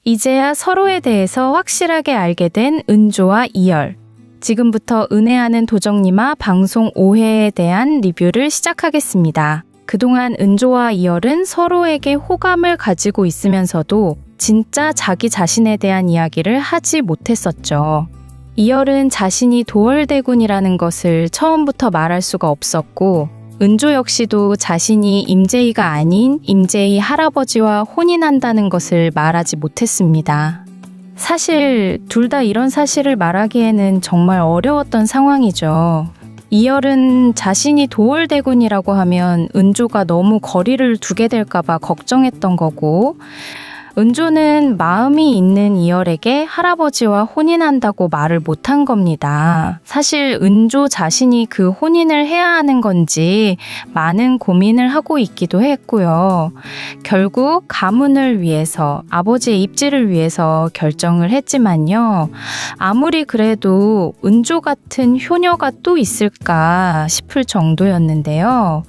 이제야 서로에 대해서 확실하게 알게 된 은조와 이열. 지금부터 은혜하는 도정님아 방송 5회에 대한 리뷰를 시작하겠습니다. 그동안 은조와 이열은 서로에게 호감을 가지고 있으면서도 진짜 자기 자신에 대한 이야기를 하지 못했었죠. 이열은 자신이 도월대군이라는 것을 처음부터 말할 수가 없었고, 은조 역시도 자신이 임재희가 아닌 임재희 할아버지와 혼인한다는 것을 말하지 못했습니다. 사실 둘 다 이런 사실을 말하기에는 정말 어려웠던 상황이죠. 이열은 자신이 도월대군이라고 하면 은조가 너무 거리를 두게 될까봐 걱정했던 거고, 은조는 마음이 있는 이열에게 할아버지와 혼인한다고 말을 못한 겁니다. 사실 은조 자신이 그 혼인을 해야 하는 건지 많은 고민을 하고 있기도 했고요. 결국 가문을 위해서, 아버지의 입지를 위해서 결정을 했지만요. 아무리 그래도 은조 같은 효녀가 또 있을까 싶을 정도였는데요.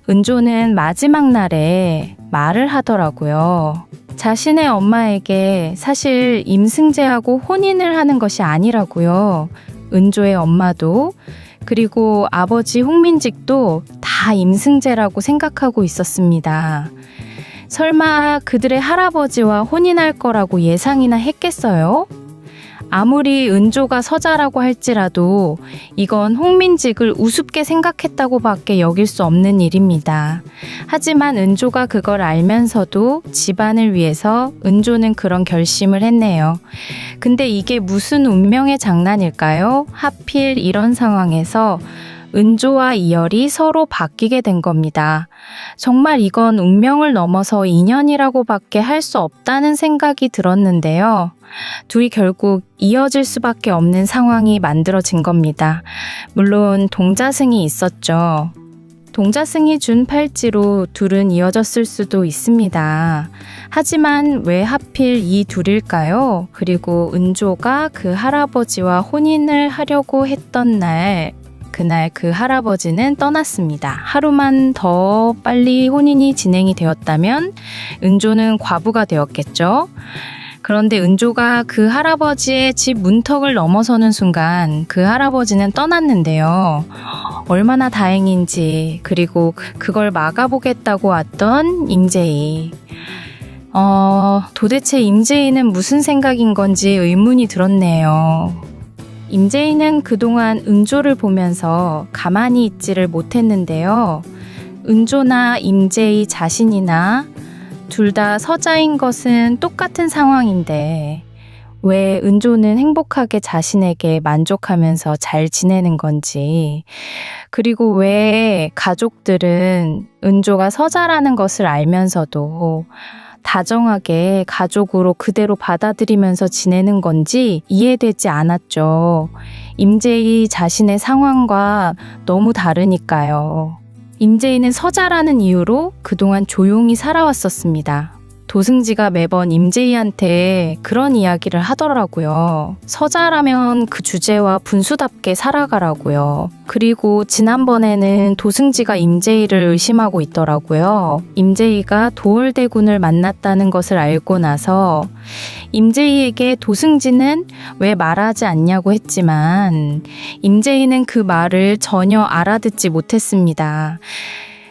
은조는 마지막 날에 말을 하더라고요. 자신의 엄마에게 사실 임승재하고 혼인을 하는 것이 아니라고요. 은조의 엄마도 그리고 아버지 홍민직도 다 임승재라고 생각하고 있었습니다. 설마 그들의 할아버지와 혼인할 거라고 예상이나 했겠어요? 아무리 은조가 서자라고 할지라도 이건 홍민직을 우습게 생각했다고 밖에 여길 수 없는 일입니다. 하지만 은조가 그걸 알면서도 집안을 위해서 은조는 그런 결심을 했네요. 근데 이게 무슨 운명의 장난일까요? 하필 이런 상황에서 은조와 이열이 서로 바뀌게 된 겁니다. 정말 이건 운명을 넘어서 인연이라고밖에 할 수 없다는 생각이 들었는데요. 둘이 결국 이어질 수밖에 없는 상황이 만들어진 겁니다. 물론 동자승이 있었죠. 동자승이 준 팔찌로 둘은 이어졌을 수도 있습니다. 하지만 왜 하필 이 둘일까요? 그리고 은조가 그 할아버지와 혼인을 하려고 했던 날, 그날 그 할아버지는 떠났습니다. 하루만 더 빨리 혼인이 진행이 되었다면 은조는 과부가 되었겠죠. 그런데 은조가 그 할아버지의 집 문턱을 넘어서는 순간 그 할아버지는 떠났는데요. 얼마나 다행인지, 그리고 그걸 막아보겠다고 왔던 임재희. 도대체 임재희는 무슨 생각인 건지 의문이 들었네요. 임재희는 그동안 은조를 보면서 가만히 있지를 못했는데요. 은조나 임재희 자신이나 둘 다 서자인 것은 똑같은 상황인데 왜 은조는 행복하게 자신에게 만족하면서 잘 지내는 건지, 그리고 왜 가족들은 은조가 서자라는 것을 알면서도 다정하게 가족으로 그대로 받아들이면서 지내는 건지 이해되지 않았죠. 임재희 자신의 상황과 너무 다르니까요. 임재희는 서자라는 이유로 그동안 조용히 살아왔었습니다. 도승지가 매번 임재희한테 그런 이야기를 하더라고요. 서자라면 그 주제와 분수답게 살아가라고요. 그리고 지난번에는 도승지가 임재희를 의심하고 있더라고요. 임재희가 도월대군을 만났다는 것을 알고 나서 임재희에게 도승지는 왜 말하지 않냐고 했지만 임재희는 그 말을 전혀 알아듣지 못했습니다.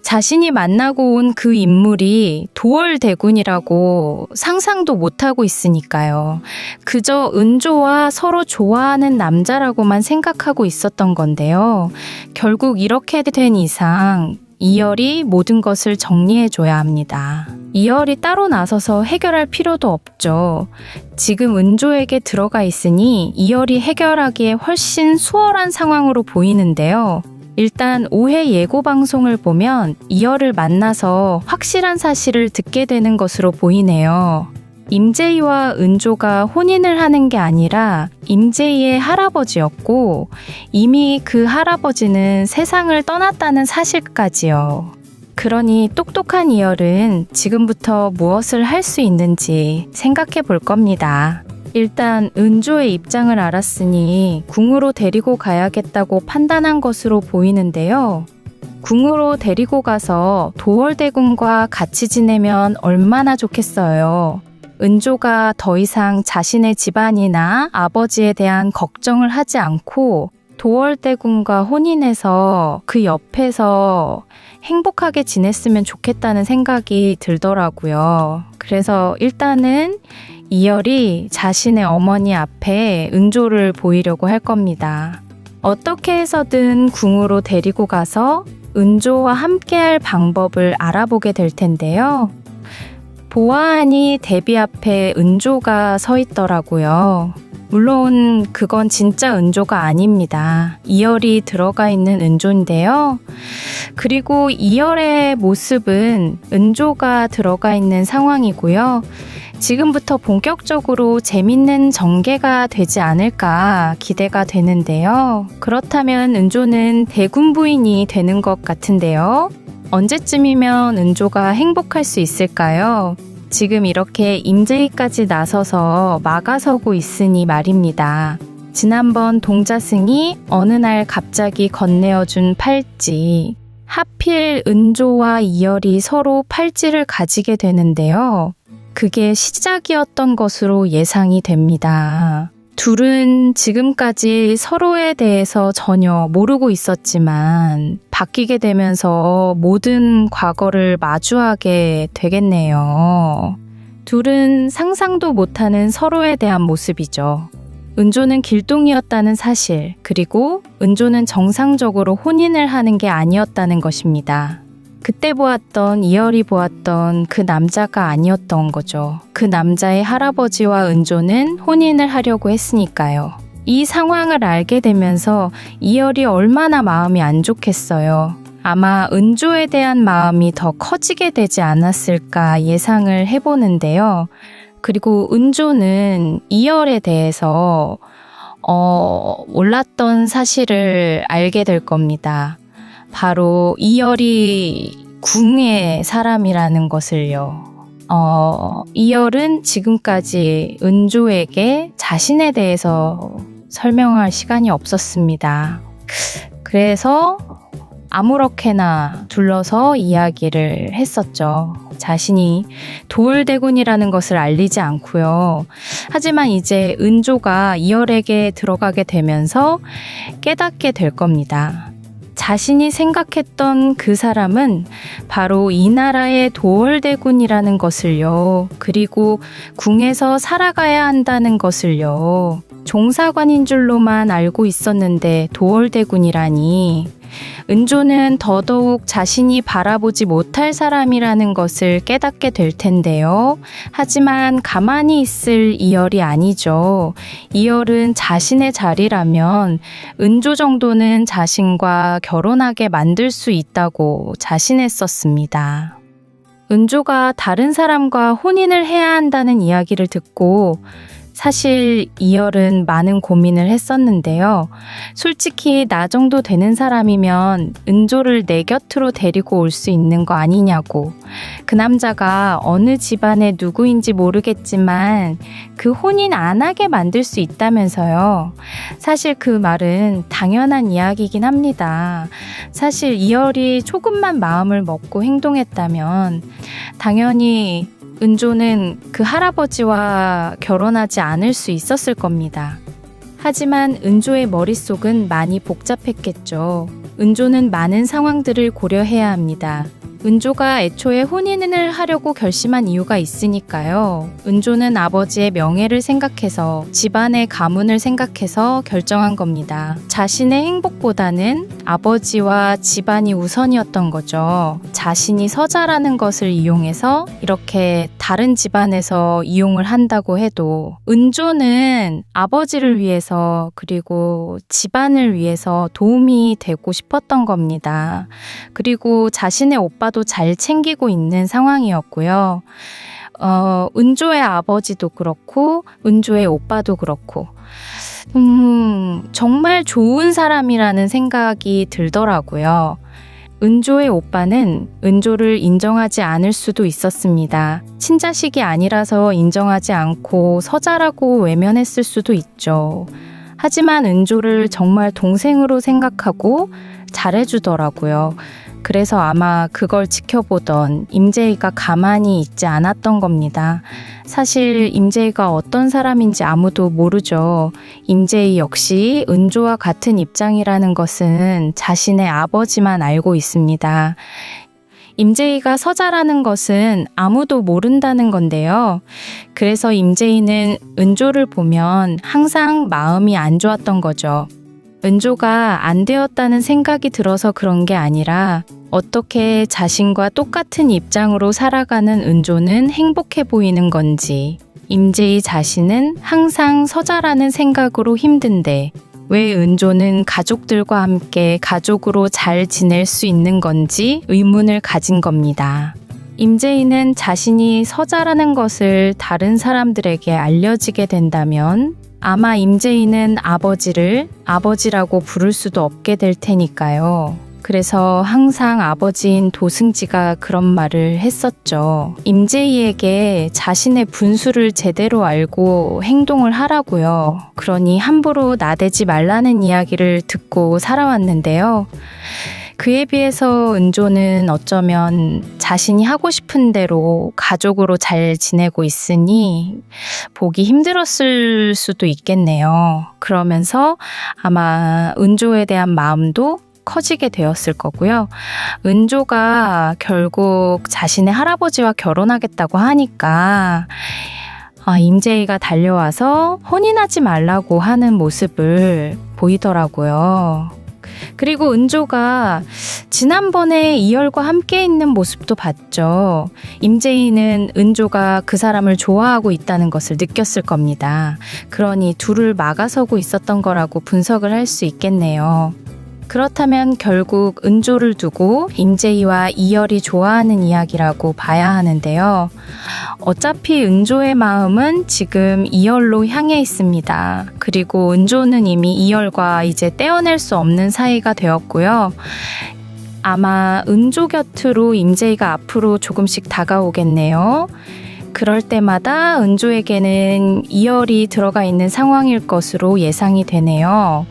자신이 만나고 온 그 인물이 도월대군이라고 상상도 못하고 있으니까요. 그저 은조와 서로 좋아하는 남자라고만 생각하고 있었던 건데요. 결국 이렇게 된 이상 이열이 모든 것을 정리해줘야 합니다. 이열이 따로 나서서 해결할 필요도 없죠. 지금 은조에게 들어가 있으니 이열이 해결하기에 훨씬 수월한 상황으로 보이는데요. 일단 5회 예고 방송을 보면 이열을 만나서 확실한 사실을 듣게 되는 것으로 보이네요. 임재희와 은조가 혼인을 하는 게 아니라 임재희의 할아버지였고 이미 그 할아버지는 세상을 떠났다는 사실까지요. 그러니 똑똑한 이열은 지금부터 무엇을 할 수 있는지 생각해 볼 겁니다. 일단 은조의 입장을 알았으니 궁으로 데리고 가야겠다고 판단한 것으로 보이는데요. 궁으로 데리고 가서 도월대군과 같이 지내면 얼마나 좋겠어요. 은조가 더 이상 자신의 집안이나 아버지에 대한 걱정을 하지 않고 도월대군과 혼인해서 그 옆에서 행복하게 지냈으면 좋겠다는 생각이 들더라고요. 그래서 일단은 이열이 자신의 어머니 앞에 은조를 보이려고 할 겁니다. 어떻게 해서든 궁으로 데리고 가서 은조와 함께할 방법을 알아보게 될 텐데요. 보아하니 대비 앞에 은조가 서 있더라고요. 물론 그건 진짜 은조가 아닙니다. 이열이 들어가 있는 은조인데요. 그리고 이열의 모습은 은조가 들어가 있는 상황이고요. 지금부터 본격적으로 재밌는 전개가 되지 않을까 기대가 되는데요. 그렇다면 은조는 대군 부인이 되는 것 같은데요. 언제쯤이면 은조가 행복할 수 있을까요? 지금 이렇게 임재희까지 나서서 막아서고 있으니 말입니다. 지난번 동자승이 어느 날 갑자기 건네어준 팔찌. 하필 은조와 이열이 서로 팔찌를 가지게 되는데요. 그게 시작이었던 것으로 예상이 됩니다. 둘은 지금까지 서로에 대해서 전혀 모르고 있었지만 바뀌게 되면서 모든 과거를 마주하게 되겠네요. 둘은 상상도 못하는 서로에 대한 모습이죠. 은조는 길동이었다는 사실, 그리고 은조는 정상적으로 혼인을 하는 게 아니었다는 것입니다. 그때 보았던 이열이 보았던 그 남자가 아니었던 거죠. 그 남자의 할아버지와 은조는 혼인을 하려고 했으니까요. 이 상황을 알게 되면서 이열이 얼마나 마음이 안 좋겠어요. 아마 은조에 대한 마음이 더 커지게 되지 않았을까 예상을 해보는데요. 그리고 은조는 이열에 대해서 몰랐던 사실을 알게 될 겁니다. 바로 이열이 궁의 사람이라는 것을요. 이열은 지금까지 은조에게 자신에 대해서 설명할 시간이 없었습니다. 그래서 아무렇게나 둘러서 이야기를 했었죠. 자신이 도월대군이라는 것을 알리지 않고요. 하지만 이제 은조가 이열에게 들어가게 되면서 깨닫게 될 겁니다. 자신이 생각했던 그 사람은 바로 이 나라의 도월대군이라는 것을요. 그리고 궁에서 살아가야 한다는 것을요. 종사관인 줄로만 알고 있었는데 도월대군이라니. 은조는 더더욱 자신이 바라보지 못할 사람이라는 것을 깨닫게 될 텐데요. 하지만 가만히 있을 이열이 아니죠. 이열은 자신의 자리라면 은조 정도는 자신과 결혼하게 만들 수 있다고 자신했었습니다. 은조가 다른 사람과 혼인을 해야 한다는 이야기를 듣고 사실 이열은 많은 고민을 했었는데요. 솔직히 나 정도 되는 사람이면 은조를 내 곁으로 데리고 올 수 있는 거 아니냐고. 그 남자가 어느 집안의 누구인지 모르겠지만 그 혼인 안 하게 만들 수 있다면서요. 사실 그 말은 당연한 이야기이긴 합니다. 사실 이열이 조금만 마음을 먹고 행동했다면 당연히 은조는 그 할아버지와 결혼하지 않을 수 있었을 겁니다. 하지만 은조의 머릿속은 많이 복잡했겠죠. 은조는 많은 상황들을 고려해야 합니다. 은조가 애초에 혼인을 하려고 결심한 이유가 있으니까요. 은조는 아버지의 명예를 생각해서 집안의 가문을 생각해서 결정한 겁니다. 자신의 행복보다는 아버지와 집안이 우선이었던 거죠. 자신이 서자라는 것을 이용해서 이렇게 다른 집안에서 이용을 한다고 해도 은조는 아버지를 위해서 그리고 집안을 위해서 도움이 되고 싶었던 겁니다. 그리고 자신의 오빠도 잘 챙기고 있는 상황이었고요. 은조의 아버지도 그렇고 은조의 오빠도 그렇고 정말 좋은 사람이라는 생각이 들더라고요. 은조의 오빠는 은조를 인정하지 않을 수도 있었습니다. 친자식이 아니라서 인정하지 않고 서자라고 외면했을 수도 있죠. 하지만 은조를 정말 동생으로 생각하고 잘해주더라고요. 그래서 아마 그걸 지켜보던 임재희가 가만히 있지 않았던 겁니다. 사실 임재희가 어떤 사람인지 아무도 모르죠. 임재희 역시 은조와 같은 입장이라는 것은 자신의 아버지만 알고 있습니다. 임재희가 서자라는 것은 아무도 모른다는 건데요. 그래서 임재희는 은조를 보면 항상 마음이 안 좋았던 거죠. 은조가 안 되었다는 생각이 들어서 그런 게 아니라 어떻게 자신과 똑같은 입장으로 살아가는 은조는 행복해 보이는 건지, 임재희 자신은 항상 서자라는 생각으로 힘든데 왜 은조는 가족들과 함께 가족으로 잘 지낼 수 있는 건지 의문을 가진 겁니다. 임재희는 자신이 서자라는 것을 다른 사람들에게 알려지게 된다면 아마 임재희는 아버지를 아버지라고 부를 수도 없게 될 테니까요. 그래서 항상 아버지인 도승지가 그런 말을 했었죠. 임재희에게 자신의 분수를 제대로 알고 행동을 하라고요. 그러니 함부로 나대지 말라는 이야기를 듣고 살아왔는데요. 그에 비해서 은조는 어쩌면 자신이 하고 싶은 대로 가족으로 잘 지내고 있으니 보기 힘들었을 수도 있겠네요. 그러면서 아마 은조에 대한 마음도 커지게 되었을 거고요. 은조가 결국 자신의 할아버지와 결혼하겠다고 하니까 임재희가 달려와서 혼인하지 말라고 하는 모습을 보이더라고요. 그리고 은조가 지난번에 이열과 함께 있는 모습도 봤죠. 임재희는 은조가 그 사람을 좋아하고 있다는 것을 느꼈을 겁니다. 그러니 둘을 막아서고 있었던 거라고 분석을 할 수 있겠네요. 그렇다면 결국 은조를 두고 임재희와 이열이 좋아하는 이야기라고 봐야 하는데요. 어차피 은조의 마음은 지금 이열로 향해 있습니다. 그리고 은조는 이미 이열과 이제 떼어낼 수 없는 사이가 되었고요. 아마 은조 곁으로 임재희가 앞으로 조금씩 다가오겠네요. 그럴 때마다 은조에게는 이열이 들어가 있는 상황일 것으로 예상이 되네요.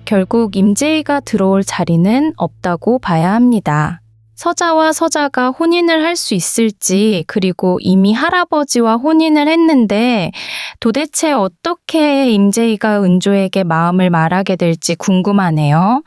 결국 임재희가 들어올 자리는 없다고 봐야 합니다. 서자와 서자가 혼인을 할 수 있을지, 그리고 이미 할아버지와 혼인을 했는데 도대체 어떻게 임재희가 은조에게 마음을 말하게 될지 궁금하네요.